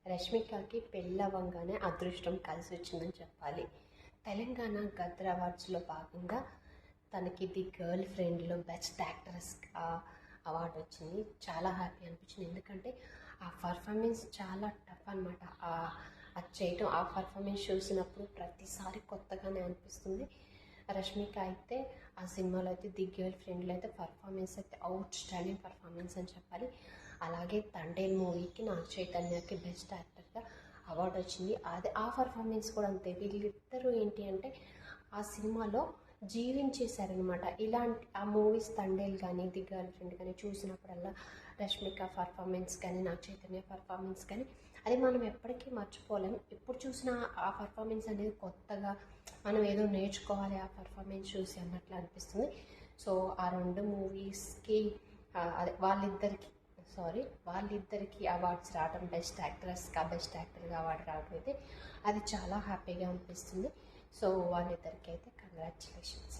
రష్మికకి పెళ్ళవ్వంగానే అదృష్టం కలిసి వచ్చిందని చెప్పాలి. తెలంగాణ గద్దర్ అవార్డ్స్లో భాగంగా తనకి ది గర్ల్ ఫ్రెండ్లో బెస్ట్ యాక్ట్రెస్ అవార్డు వచ్చింది. చాలా హ్యాపీ అనిపించింది, ఎందుకంటే ఆ పర్ఫార్మెన్స్ చాలా టఫ్ అనమాట. అది చేయటం, ఆ పర్ఫార్మెన్స్ చూసినప్పుడు ప్రతిసారి కొత్తగానే అనిపిస్తుంది. రష్మిక అయితే ఆ సినిమాలో అయితే ది గర్ల్ ఫ్రెండ్లో అయితే పర్ఫార్మెన్స్ అయితే అవుట్ స్టాండింగ్ పర్ఫార్మెన్స్ అని చెప్పాలి. అలాగే తండేల్ మూవీకి నాగ చైతన్యకి బెస్ట్ యాక్టర్గా అవార్డు వచ్చింది. ఆ పర్ఫార్మెన్స్ కూడా అంతే. వీళ్ళిద్దరూ ఏంటి అంటే ఆ సినిమాలో జీవించేశారనమాట. ఇలాంటి ఆ మూవీస్ తండేల్ కానీ ది గర్ల్ ఫ్రెండ్ కానీ చూసినప్పుడల్లా రష్మిక పర్ఫార్మెన్స్ కానీ నాగ చైతన్య పర్ఫార్మెన్స్ కానీ అది మనం ఎప్పటికీ మర్చిపోలేం. ఎప్పుడు చూసినా ఆ పర్ఫార్మెన్స్ అనేది కొత్తగా మనం ఏదో నేర్చుకోవాలి ఆ పర్ఫార్మెన్స్ చూసి అన్నట్లు అనిపిస్తుంది. సో ఆ రెండు మూవీస్కి అదే వాళ్ళిద్దరికి అవార్డ్స్ రావడం, బెస్ట్ యాక్ట్రెస్గా బెస్ట్ యాక్టర్గా అవార్డు రావడం అయితే అది చాలా హ్యాపీగా అనిపిస్తుంది. సో వాళ్ళిద్దరికి అయితే కంగ్రాచులేషన్స్.